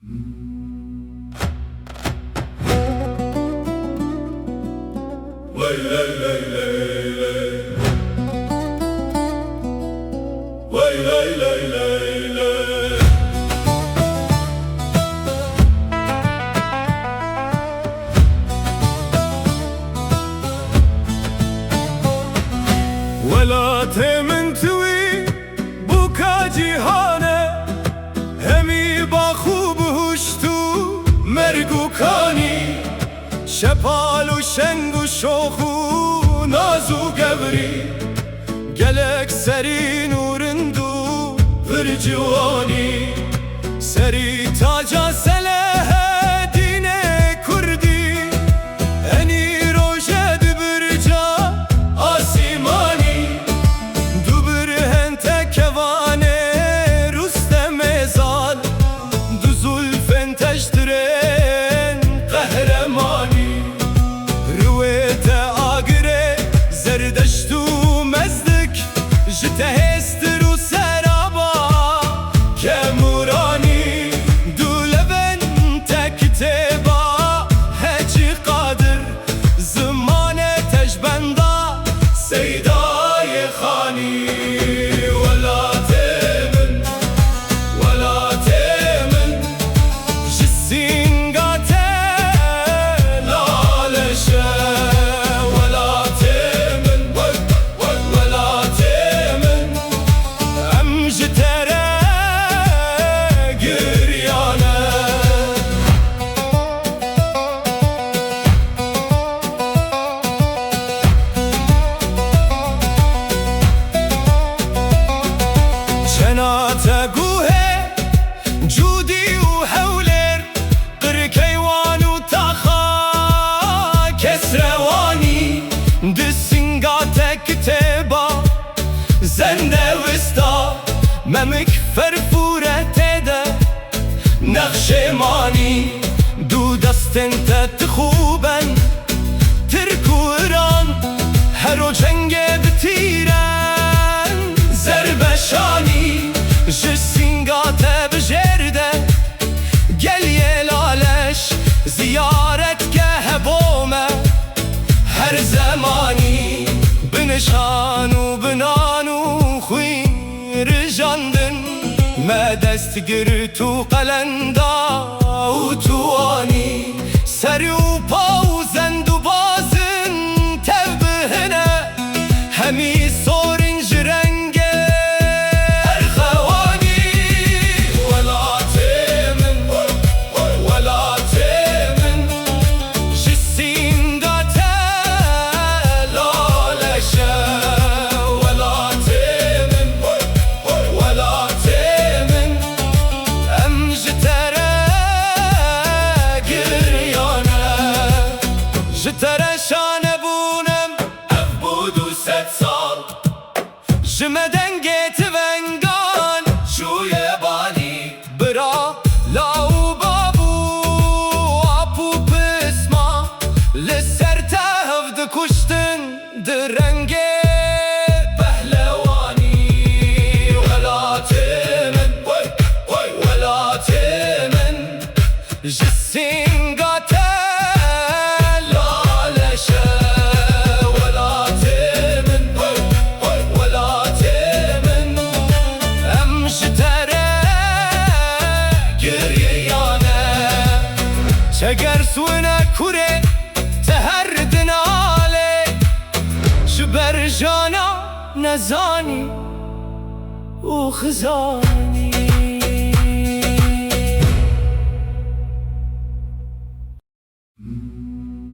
ولا تمن توی بوکا جیهانه همی با خوب هشتو مرگو کانی شپال و شنگ و شوخ و ناز و گبری گلک سری نورندو پر جوانی سری تاجا سله دین کردی انی روژه دبرجا آسیمانی دوبر هنت کوانه رستم زال دو زلفن تشترن قهرمانی رویت آگره زردشتو مزدک جته هستر و سرابا که مورانی دولبن تکتبا هجی قادر زمان تجبندا سیدای خانی ولا تمن ولا تمن جسینگات لالشه ولا تمن ولا تمن امجتره گریانه شنات گوه جودی و حولر قرکیوان و تاخا کسروانی دسینگات کتبا زنده وستا ممک فرفورت ده نقشمانی دو دستن تخوبن ترک و ایران هر و جنگ بتیرن زربشانی جسینگات بجرده گل یلالش زیارت که هبومه هر زمانی بنشان و بنان و خویر جاندن ما دست گرت و قلندا و توانی سری و پاوزند و بازن تبهنه همی سورنج رنگ ارخوانی ولا تمن ولا تمن جسینگات لالشه ولا تمن ولا تمن امجتره گریانه جتره شانه بونم افبود و 100 سال جمدن گیت ونگان شوی بانی برا لاو بابو آپو پسما لسر تهفد کشتن درنگ پهلوانی ولا تمن ولا تمن جسینگات لالشه ولا تمن ولا تمن امجتره گریانه چگر سونه کوره تهردن آله شبر جانا نزانی و خزان